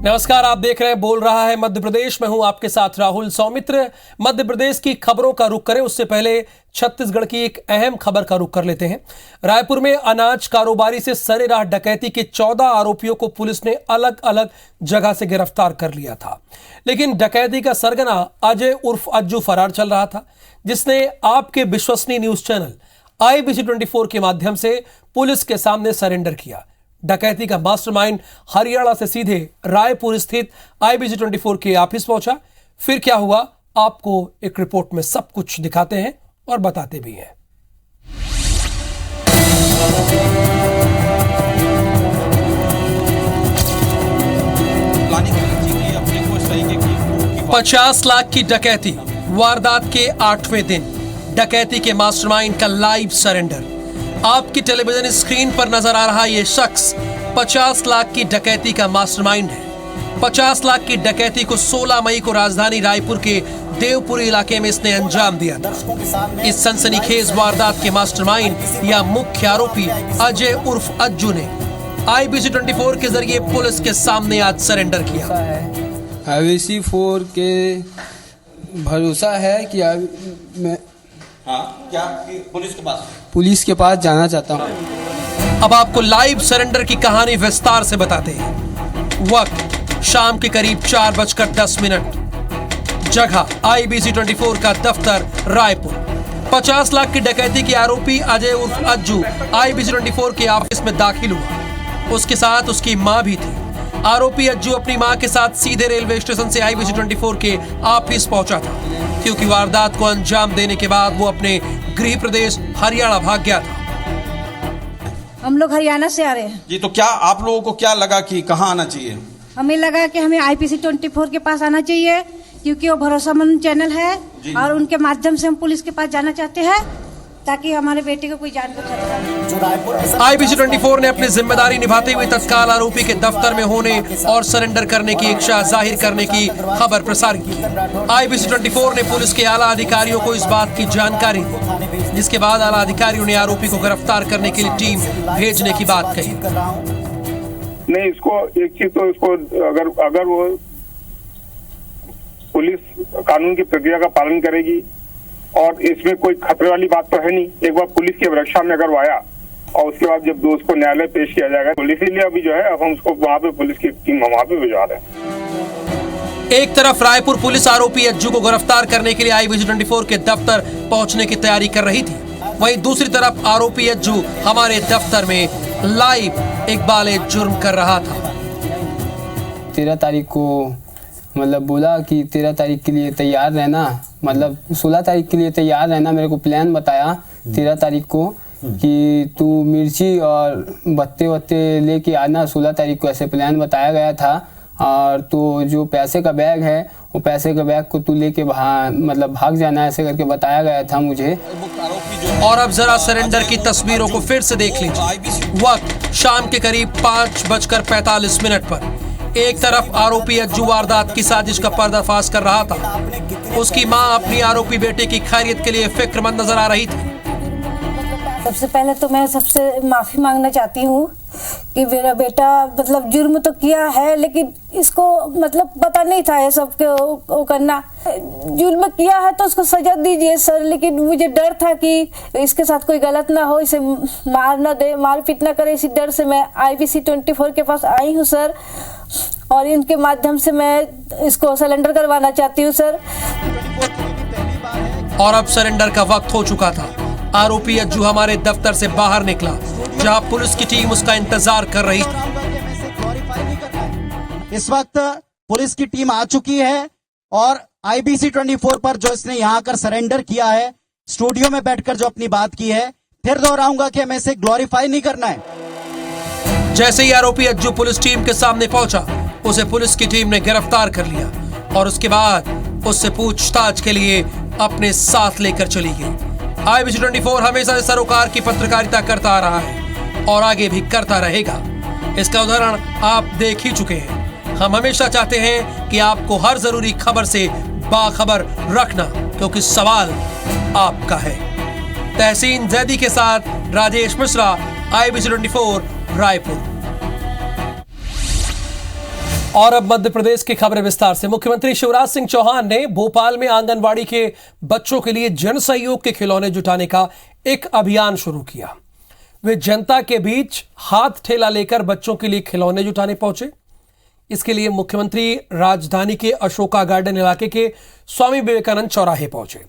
नमस्कार, आप देख रहे हैं बोल रहा है मध्य प्रदेश। मैं हूं आपके साथ राहुल सौमित्र। मध्य प्रदेश की खबरों का रुख करें उससे पहले छत्तीसगढ़ की एक अहम खबर का रुख कर लेते हैं। रायपुर में अनाज कारोबारी से सरेराह डकैती के 14 आरोपियों को पुलिस ने अलग अलग जगह से गिरफ्तार कर लिया था, लेकिन डकैती का सरगना अजय उर्फ अज्जू फरार चल रहा था, जिसने आपके विश्वसनीय न्यूज चैनल IBC 24 के माध्यम से पुलिस के सामने सरेंडर किया। डकैती का मास्टरमाइंड हरियाणा से सीधे रायपुर स्थित IBC 24 के ऑफिस पहुंचा। फिर क्या हुआ, आपको एक रिपोर्ट में सब कुछ दिखाते हैं और बताते भी हैं। $50 लाख की डकैती, वारदात के 8वें दिन डकैती के मास्टरमाइंड का लाइव सरेंडर। आपकी टेलीविजन स्क्रीन पर नजर आ रहा ये शख्स 50 लाख की डकैती का मास्टरमाइंड है। 50 लाख की डकैती को 16 मई को राजधानी रायपुर के देवपुरी इलाके में इसने अंजाम दिया था। इस सनसनीखेज वारदात के मास्टरमाइंड या मुख्य आरोपी अजय उर्फ अज्जू ने IBC 24 के जरिए पुलिस के सामने आज सरेंडर किया। IBC 4 के भरोसा है कि मैं क्या पुलिस के पास जाना चाहता हूँ। अब आपको लाइव सरेंडर की कहानी विस्तार से बताते हैं। वक्त शाम के करीब 4:10। जगह IBC 24 का दफ्तर रायपुर। 50 लाख की डकैती के आरोपी अजय उर्फ अज्जू IBC 24 के ऑफिस में दाखिल हुआ। उसके साथ उसकी मां भी थी। आरोपी अज्जू अपनी मां के साथ सीधे रेलवे स्टेशन से IBC 24 के ऑफिस पहुंचा था, क्योंकि वारदात को अंजाम देने के बाद वो अपने गृह प्रदेश हरियाणा भाग गया था। हम लोग हरियाणा से आ रहे हैं जी। तो क्या आप लोगों को क्या लगा कि कहाँ आना चाहिए? हमें लगा कि हमें IBC 24 के पास आना चाहिए, क्योंकि वो भरोसेमंद चैनल है और उनके माध्यम से हम पुलिस के पास जाना चाहते हैं, ताकि हमारे बेटे को कोई जान को खतरा नहीं। IBC 24 ने अपनी जिम्मेदारी निभाते हुए तत्काल आरोपी के दफ्तर में होने और सरेंडर करने की इच्छा जाहिर करने की खबर प्रसारित की। IBC 24 ने पुलिस के आला अधिकारियों को इस बात की जानकारी दी, जिसके बाद आला अधिकारियों ने आरोपी को गिरफ्तार करने के लिए टीम भेजने की बात कही। नहीं, इसको एक चीज तो इसको अगर वो पुलिस कानून की प्रक्रिया का पालन करेगी और इसमें कोई खतरे वाली बात तो है नहीं। एक बार पुलिस की रक्षा में अगर वो आया और उसके बाद जब दोस्त को न्यायालय पेश किया जाएगा, तो इसीलिए अभी जो है अब हम उसको वहाँ पे पुलिस की टीम वहाँ पे भिजवा रहे हैं। एक तरफ रायपुर पुलिस आरोपी अज्जू को गिरफ्तार करने के लिए IBC 24 के दफ्तर पहुंचने की तैयारी कर रही थी, वहीं दूसरी तरफ आरोपी अज्जू हमारे दफ्तर में लाइव इकबाल जुर्म कर रहा था। 13 तारीख को मतलब बोला कि 13 तारीख के लिए तैयार रहना, मतलब 16 तारीख के लिए तैयार रहना। मेरे को प्लान बताया 13 तारीख को कि तू मिर्ची और बत्ते वत्ते लेके आना। 16 तारीख को ऐसे प्लान बताया गया था। और तो जो पैसे का बैग है, वो पैसे का बैग को तू लेके भाग जाना, ऐसे करके बताया गया था मुझे। और अब जरा सरेंडर की तस्वीरों को फिर से देख लीजिए। वक्त शाम के करीब 5:45 पर। एक तरफ आरोपी अज्जू वारदात की साजिश का पर्दाफाश कर रहा था। उसकी मां अपनी आरोपी बेटे की खैरियत के लिए फिक्रमंद नजर आ रही थी। सबसे पहले तो मैं सबसे माफी मांगना चाहती हूँ कि मेरा बेटा मतलब जुर्म तो किया है, लेकिन इसको मतलब पता नहीं था ये सब वो करना। जुर्म किया है तो उसको सजा दीजिए सर, लेकिन मुझे डर था कि इसके साथ कोई गलत ना हो, इसे मार ना दे, मार पीट ना करे। इसी डर से मैं IBC 24 के पास आई हूँ सर, और इनके माध्यम से मैं इसको सरेंडर करवाना चाहती हूँ सर। और अब सरेंडर का वक्त हो चुका था। आरोपी अज्जू हमारे दफ्तर से बाहर निकला, जहां पुलिस की टीम उसका इंतजार कर रही थी। इस वक्त पुलिस की टीम आ चुकी है और IBC 24 पर जो इसने यहाँ आकर सरेंडर किया है, स्टूडियो में बैठकर जो अपनी बात की है, फिर दोहराऊंगा कि हमें इसे ग्लोरीफाई नहीं करना है। जैसे ही आरोपी अज्जू पुलिस टीम के सामने पहुंचा, उसे पुलिस की टीम ने गिरफ्तार कर लिया और उसके बाद उससे पूछताछ के लिए अपने साथ लेकर चली गई। IBC 24 हमेशा से सरोकार की पत्रकारिता करता आ रहा है और आगे भी करता रहेगा। इसका उदाहरण आप देख ही चुके हैं। हम हमेशा चाहते हैं कि आपको हर जरूरी खबर से बाखबर रखना, क्योंकि सवाल आपका है। तहसीन जैदी के साथ राजेश मिश्रा, IBC 24 रायपुर। और अब मध्य प्रदेश की खबरें विस्तार से। मुख्यमंत्री शिवराज सिंह चौहान ने भोपाल में आंगनवाड़ी के बच्चों के लिए जन सहयोग के खिलौने जुटाने का एक अभियान शुरू किया। वे जनता के बीच हाथ ठेला लेकर बच्चों के लिए खिलौने जुटाने पहुंचे। इसके लिए मुख्यमंत्री राजधानी के अशोका गार्डन इलाके के स्वामी विवेकानंद चौराहे पहुंचे।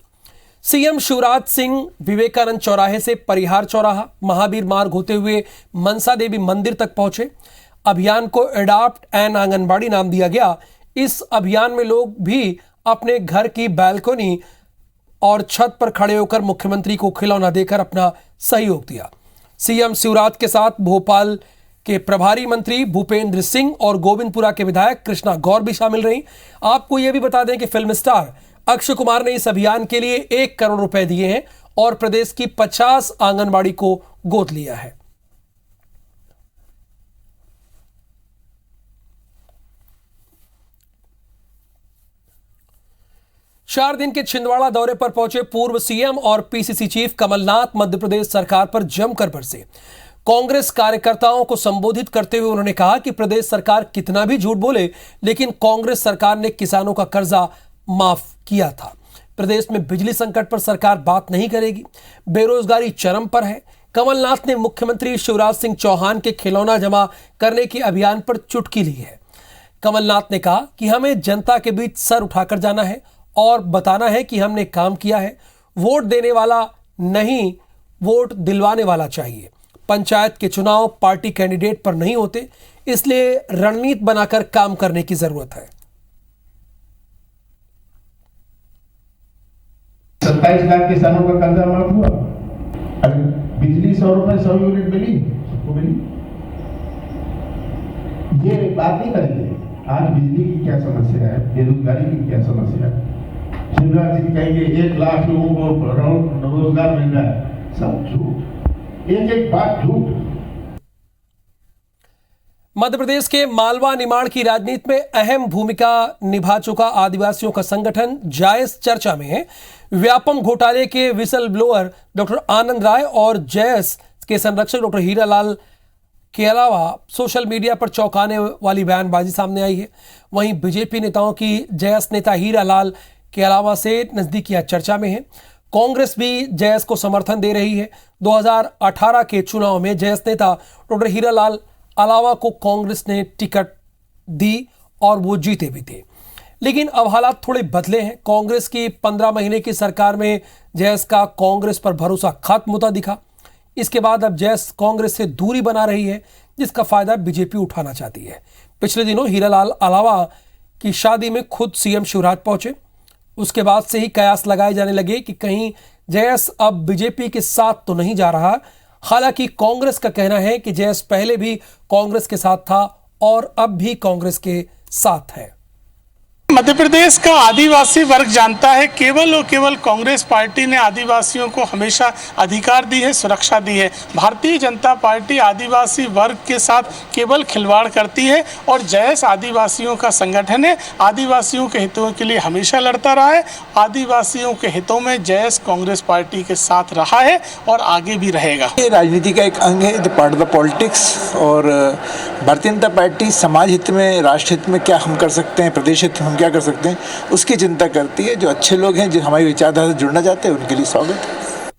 सीएम शिवराज सिंह विवेकानंद चौराहे से परिहार चौराहा, महावीर मार्ग होते हुए मनसा देवी मंदिर तक पहुंचे। अभियान को अडॉप्ट एन आंगनबाड़ी नाम दिया गया। इस अभियान में लोग भी अपने घर की बालकनी और छत पर खड़े होकर मुख्यमंत्री को खिलौना देकर अपना सहयोग दिया। सीएम शिवराज के साथ भोपाल के प्रभारी मंत्री भूपेंद्र सिंह और गोविंदपुरा के विधायक कृष्णा गौर भी शामिल रहीं। आपको यह भी बता दें कि फिल्म स्टार अक्षय कुमार ने इस अभियान के लिए 1 करोड़ रुपए दिए हैं और प्रदेश की 50 आंगनबाड़ी को गोद लिया है। चार दिन के छिंदवाड़ा दौरे पर पहुंचे पूर्व सीएम और पीसीसी चीफ कमलनाथ मध्य प्रदेश सरकार पर जमकर बरसे। कांग्रेस कार्यकर्ताओं को संबोधित करते हुए उन्होंने कहा कि प्रदेश सरकार कितना भी झूठ बोले, लेकिन कांग्रेस सरकार ने किसानों का कर्जा माफ किया था। प्रदेश में बिजली संकट पर सरकार बात नहीं करेगी। बेरोजगारी चरम पर है। कमलनाथ ने मुख्यमंत्री शिवराज सिंह चौहान के खिलौना जमा करने के अभियान पर चुटकी ली है। कमलनाथ ने कहा कि हमें जनता के बीच सर उठाकर जाना है और बताना है कि हमने काम किया है। वोट देने वाला नहीं, वोट दिलवाने वाला चाहिए। पंचायत के चुनाव पार्टी कैंडिडेट पर नहीं होते, इसलिए रणनीति बनाकर काम करने की जरूरत है। 27 लाख किसानों का कर्जा माफ हुआ। अगर बिजली 100 रुपए 100 यूनिट मिली, सबको मिली। ये बात नहीं करेंगे आज बिजली की क्या समस्या है, बेरोजगारी की क्या समस्या है। शिवराज जी कहेंगे 1 लाख लोगों को रोजगार मिल रहा है, सब झूठ, एक बात झूठ। मध्य प्रदेश के मालवा निमाड़ की राजनीति में अहम भूमिका निभा चुका आदिवासियों का संगठन जायस चर्चा में है। व्यापम घोटाले के विसल ब्लोअर डॉक्टर आनंद राय और जायस के संरक्षक डॉक्टर हीरालाल के अलावा सोशल मीडिया पर चौंकाने वाली बयानबाजी सामने आई है। वहीं बीजेपी नेताओं की जायस नेता हीरालाल के अलावा से नजदीकियां चर्चा में है। कांग्रेस भी जायस को समर्थन दे रही है। 2018 के चुनाव में जायस नेता डॉक्टर हीरालाल अलावा को कांग्रेस ने टिकट दी और वो जीते भी थे, लेकिन अब हालात थोड़े बदले हैं। कांग्रेस की 15 महीने की सरकार में जायस का कांग्रेस पर भरोसा खत्म होता दिखा। इसके बाद अब जायस कांग्रेस से दूरी बना रही है, जिसका फायदा बीजेपी उठाना चाहती है। पिछले दिनों हीरालाल अलावा की शादी में खुद सीएम शिवराज पहुंचे। उसके बाद से ही कयास लगाए जाने लगे कि कहीं जायस अब बीजेपी के साथ तो नहीं जा रहा। हालांकि कांग्रेस का कहना है कि जायस पहले भी कांग्रेस के साथ था और अब भी कांग्रेस के साथ है। मध्य प्रदेश का आदिवासी वर्ग जानता है केवल और केवल कांग्रेस पार्टी ने आदिवासियों को हमेशा अधिकार दी है, सुरक्षा दी है। भारतीय जनता पार्टी आदिवासी वर्ग के साथ केवल खिलवाड़ करती है और जायस आदिवासियों का संगठन है। आदिवासियों के हितों के लिए हमेशा लड़ता रहा है। आदिवासियों के हितों में जायस कांग्रेस पार्टी के साथ रहा है और आगे भी रहेगा। ये राजनीति का एक अंग है, the part of the politics. और भारतीय जनता पार्टी समाज हित में, राष्ट्र हित में क्या हम कर सकते हैं, प्रदेश हित में हम क्या कर सकते हैं, उसकी चिंता करती है। जो अच्छे लोग हैं, जो हमारी विचारधारा से जुड़ना चाहते हैं, उनके लिए स्वागत है।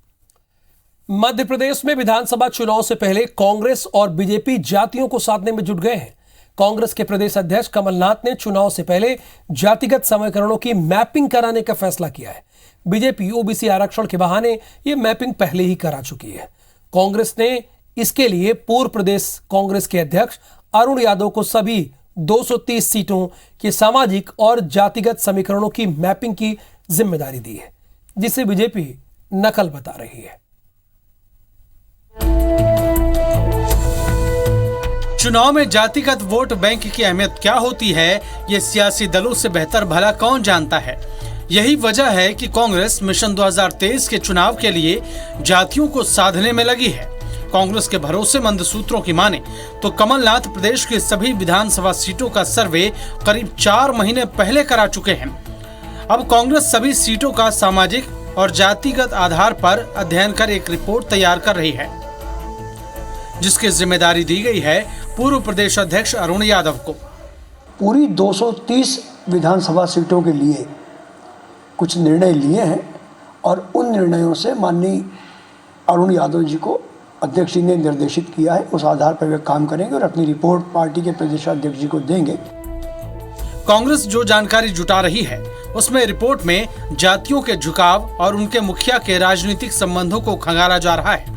मध्य प्रदेश में विधानसभा चुनाव से पहले कांग्रेस और बीजेपी जातियों को साधने में जुट गए हैं। कांग्रेस के प्रदेश अध्यक्ष कमलनाथ ने चुनाव से पहले जातिगत समीकरणों की मैपिंग कराने का फैसला किया है। बीजेपी ओबीसी आरक्षण के बहाने यह मैपिंग पहले ही करा चुकी है। कांग्रेस ने इसके लिए पूर्व प्रदेश कांग्रेस के अध्यक्ष अरुण यादव को सभी 230 सीटों के सामाजिक और जातिगत समीकरणों की मैपिंग की जिम्मेदारी दी है, जिसे बीजेपी नकल बता रही है। चुनाव में जातिगत वोट बैंक की अहमियत क्या होती है, ये सियासी दलों से बेहतर भला कौन जानता है। यही वजह है कि कांग्रेस मिशन 2023 के चुनाव के लिए जातियों को साधने में लगी है। कांग्रेस के भरोसेमंद सूत्रों की माने तो कमलनाथ प्रदेश की सभी विधानसभा सीटों का सर्वे करीब 4 महीने पहले करा चुके हैं। अब कांग्रेस सभी सीटों का सामाजिक और जातिगत आधार पर अध्ययन कर एक रिपोर्ट तैयार कर रही है, जिसकी जिम्मेदारी दी गई है पूर्व प्रदेश अध्यक्ष अरुण यादव को। पूरी 230 विधानसभा सीटों के लिए कुछ निर्णय लिए हैं और उन निर्णयों से माननीय अरुण यादव जी को अध्यक्ष जी ने निर्देशित किया है, उस आधार पर वे काम करेंगे और अपनी रिपोर्ट पार्टी के प्रदेशाध्यक्ष जी को देंगे। कांग्रेस जो जानकारी जुटा रही है उसमें रिपोर्ट में जातियों के झुकाव और उनके मुखिया के राजनीतिक संबंधों को खंगाला जा रहा है।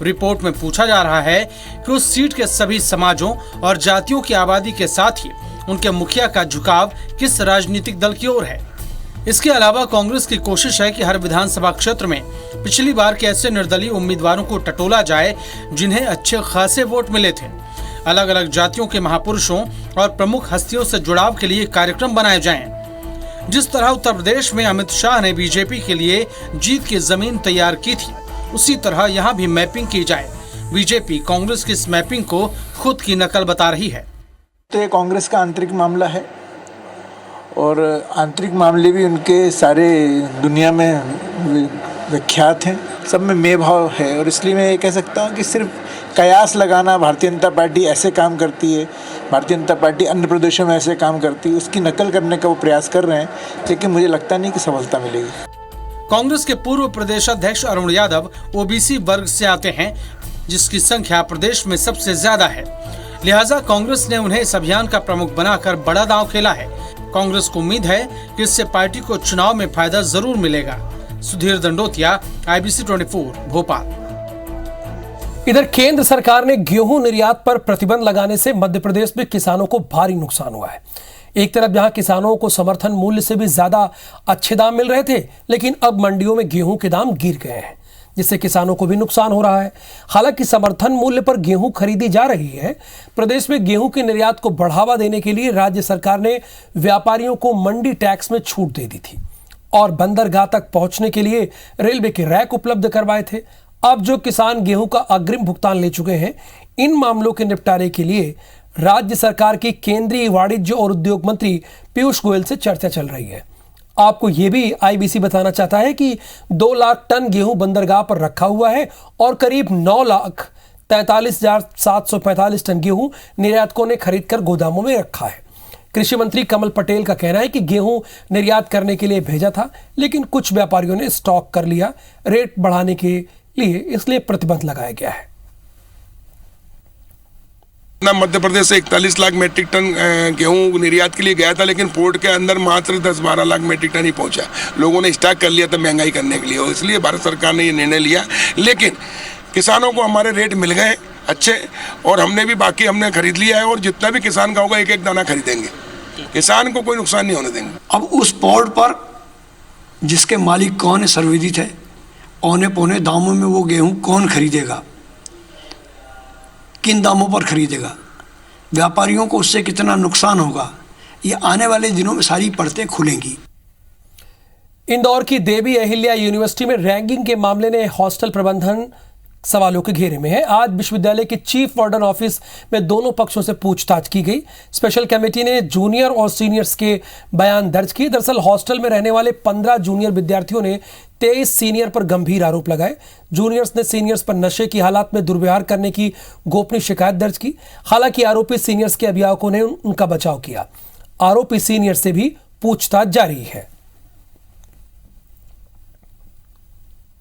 रिपोर्ट में पूछा जा रहा है कि उस सीट के सभी समाजों और जातियों की आबादी के साथ ही उनके मुखिया का झुकाव किस राजनीतिक दल की ओर है। इसके अलावा कांग्रेस की कोशिश है कि हर विधानसभा क्षेत्र में पिछली बार के ऐसे निर्दलीय उम्मीदवारों को टटोला जाए जिन्हें अच्छे खासे वोट मिले थे। अलग अलग जातियों के महापुरुषों और प्रमुख हस्तियों से जुड़ाव के लिए कार्यक्रम बनाए जाएं। जिस तरह उत्तर प्रदेश में अमित शाह ने बीजेपी के लिए जीत की जमीन तैयार की थी, उसी तरह यहाँ भी मैपिंग की जाए। बीजेपी कांग्रेस की इस मैपिंग को खुद की नकल बता रही है। तो ये कांग्रेस का आंतरिक मामला है और आंतरिक मामले भी उनके सारे दुनिया में विख्यात हैं, सब में मेल भाव है और इसलिए मैं ये कह सकता हूँ कि सिर्फ कयास लगाना भारतीय जनता पार्टी ऐसे काम करती है, भारतीय जनता पार्टी अन्य प्रदेशों में ऐसे काम करती है, उसकी नकल करने का वो प्रयास कर रहे हैं, लेकिन मुझे लगता नहीं कि सफलता मिलेगी। कांग्रेस के पूर्व प्रदेश अध्यक्ष अरुण यादव ओबीसी वर्ग से आते हैं, जिसकी संख्या प्रदेश में सबसे ज्यादा है। लिहाजा कांग्रेस ने उन्हें इस अभियान का प्रमुख बनाकर बड़ा दांव खेला है। कांग्रेस को उम्मीद है कि इससे पार्टी को चुनाव में फायदा जरूर मिलेगा। सुधीर दंडोतिया, IBC 24, भोपाल। इधर केंद्र सरकार ने गेहूं निर्यात पर प्रतिबंध लगाने से मध्य प्रदेश में किसानों को भारी नुकसान हुआ है। एक तरफ जहां किसानों को समर्थन मूल्य से भी ज्यादा अच्छे दाम मिल रहे थे, लेकिन अब मंडियों में गेहूं के दाम गिर गए हैं, जिससे किसानों को भी नुकसान हो रहा है। हालांकि समर्थन मूल्य पर गेहूं खरीदी जा रही है। प्रदेश में गेहूं के निर्यात को बढ़ावा देने के लिए राज्य सरकार ने व्यापारियों को मंडी टैक्स में छूट दे दी थी और बंदरगाह तक पहुंचने के लिए रेलवे के रैक उपलब्ध करवाए थे। अब जो किसान गेहूं का अग्रिम भुगतान ले चुके हैं, इन मामलों के निपटारे के लिए राज्य सरकार की केंद्रीय वाणिज्य और उद्योग मंत्री पीयूष गोयल से चर्चा चल रही है। आपको यह भी IBC बताना चाहता है कि 2 लाख टन गेहूं बंदरगाह पर रखा हुआ है और करीब 9,43,745 टन गेहूं निर्यातकों ने खरीदकर गोदामों में रखा है। कृषि मंत्री कमल पटेल का कहना है कि गेहूं निर्यात करने के लिए भेजा था, लेकिन कुछ व्यापारियों ने स्टॉक कर लिया रेट बढ़ाने के लिए, इसलिए प्रतिबंध लगाया गया है। मध्य प्रदेश से 41 लाख मेट्रिक टन गेहूं निर्यात के लिए गया था, लेकिन पोर्ट के अंदर मात्र 10-12 लाख मेट्रिक टन ही पहुंचा। लोगों ने स्टॉक कर लिया था महंगाई करने के लिए, और इसलिए भारत सरकार ने ये निर्णय लिया। लेकिन किसानों को हमारे रेट मिल गए अच्छे, और हमने खरीद लिया है, और जितना भी किसान का होगा एक एक दाना खरीदेंगे। किसान को कोई नुकसान नहीं होने देंगे। अब उस पोर्ट पर जिसके मालिक कौन है सर्वविदित है। औने पौने दामों में वो गेहूं कौन खरीदेगा, किन दामों पर खरीदेगा, व्यापारियों को उससे कितना नुकसान होगा, ये आने वाले दिनों में सारी परतें खुलेंगी। इंदौर की देवी अहिल्या यूनिवर्सिटी में रैंकिंग के मामले ने हॉस्टल प्रबंधन सवालों के घेरे में है। आज विश्वविद्यालय के चीफ वार्डन ऑफिस में दोनों पक्षों से पूछताछ की गई। स्पेशल कमेटी ने जूनियर और सीनियर्स के बयान दर्ज किए। दरअसल हॉस्टल में रहने वाले 15 जूनियर विद्यार्थियों ने 23 सीनियर पर गंभीर आरोप लगाए। जूनियर्स ने सीनियर्स पर नशे की हालत में दुर्व्यवहार करने की गोपनीय शिकायत दर्ज की। हालांकि आरोपी सीनियर्स के अभिभावकों ने उनका बचाव किया। आरोपी सीनियर से भी पूछताछ जारी है।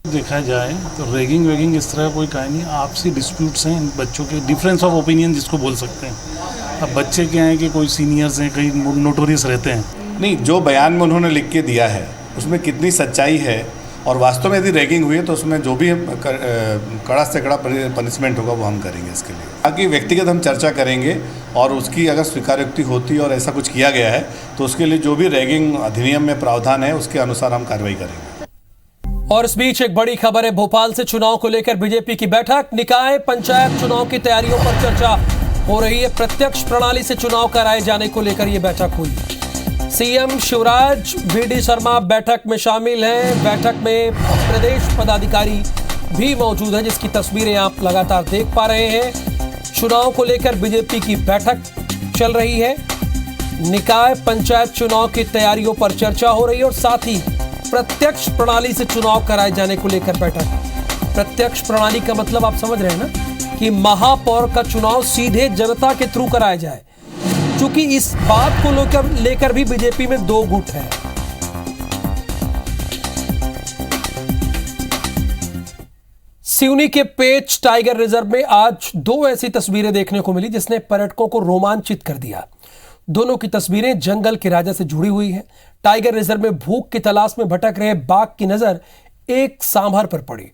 देखा जाए तो रैगिंग इस तरह कोई कहा नहीं, आपसी डिस्प्यूट्स हैं बच्चों के, डिफरेंस ऑफ ओपिनियन जिसको बोल सकते हैं। अब बच्चे क्या हैं कि कोई सीनियर्स हैं, कई नोटोरियस रहते हैं। नहीं, जो बयान में उन्होंने लिख के दिया है उसमें कितनी सच्चाई है, और वास्तव में यदि रैगिंग हुई है तो उसमें जो भी कड़ा से कड़ा पनिशमेंट होगा वो हम करेंगे इसके लिए। बाकी व्यक्तिगत हम चर्चा करेंगे, और उसकी अगर स्वीकारोक्ति होती है और ऐसा कुछ किया गया है तो उसके लिए जो भी रैगिंग अधिनियम में प्रावधान है उसके अनुसार हम कार्रवाई करेंगे। और इस बीच एक बड़ी खबर है। भोपाल से चुनाव को लेकर बीजेपी की बैठक। निकाय पंचायत चुनाव की तैयारियों पर चर्चा हो रही है। प्रत्यक्ष प्रणाली से चुनाव कराए जाने को लेकर यह बैठक हुई। सीएम शिवराज VD शर्मा बैठक में शामिल हैं। बैठक में प्रदेश पदाधिकारी भी मौजूद हैं, जिसकी तस्वीरें आप लगातार देख पा रहे हैं। चुनाव को लेकर बीजेपी की बैठक चल रही है। निकाय पंचायत चुनाव की तैयारियों पर चर्चा हो रही है और साथ ही प्रत्यक्ष प्रणाली से चुनाव कराए जाने को लेकर बैठक। प्रत्यक्ष प्रणाली का मतलब आप समझ रहे हैं ना, कि महापौर का चुनाव सीधे जनता के थ्रू कराया जाए। क्योंकि इस बात को लेकर भी बीजेपी में दो गुट हैं। सिवनी के पेच टाइगर रिजर्व में आज दो ऐसी तस्वीरें देखने को मिली जिसने पर्यटकों को रोमांचित कर दिया। दोनों की तस्वीरें जंगल के राजा से जुड़ी हुई हैं। टाइगर रिजर्व में भूख की तलाश में भटक रहे बाघ की नजर एक सांभर पर पड़ी,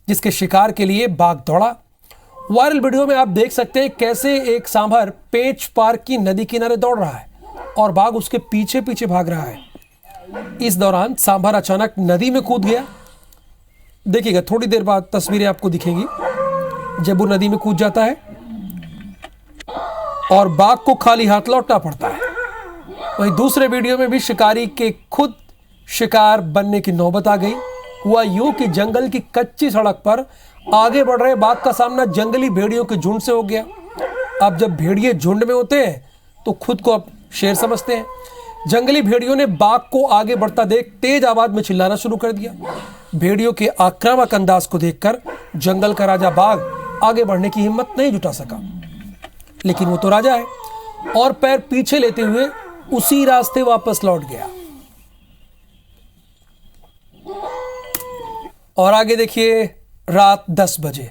जिसके शिकार के लिए बाघ दौड़ा। वायरल वीडियो में आप देख सकते हैं कैसे एक सांभर पेच पार्क की नदी किनारे दौड़ रहा है और बाघ उसके पीछे पीछे भाग रहा है। इस दौरान सांभर अचानक नदी में कूद गया। देखिएगा, थोड़ी देर बाद तस्वीरें आपको दिखेंगी जब वो नदी में कूद जाता है और बाघ को खाली हाथ लौटना पड़ता है। वहीं दूसरे वीडियो में भी शिकारी के खुद शिकार बनने की नौबत आ गई। हुआ यूं कि जंगल की कच्ची सड़क पर आगे बढ़ रहे बाघ का सामना जंगली भेड़ियों के झुंड से हो गया। अब जब भेड़िए झुंड में होते हैं तो खुद को अब शेर समझते हैं। जंगली भेड़ियों ने बाघ को आगे बढ़ता देख तेज आवाज में चिल्लाना शुरू कर दिया। भेड़ियों के आक्रामक अंदाज को देखकर जंगल का राजा बाघ आगे बढ़ने की हिम्मत नहीं जुटा सका, लेकिन वो तो राजा है और पैर पीछे लेते हुए उसी रास्ते वापस लौट गया। और आगे देखिए, रात 10 बजे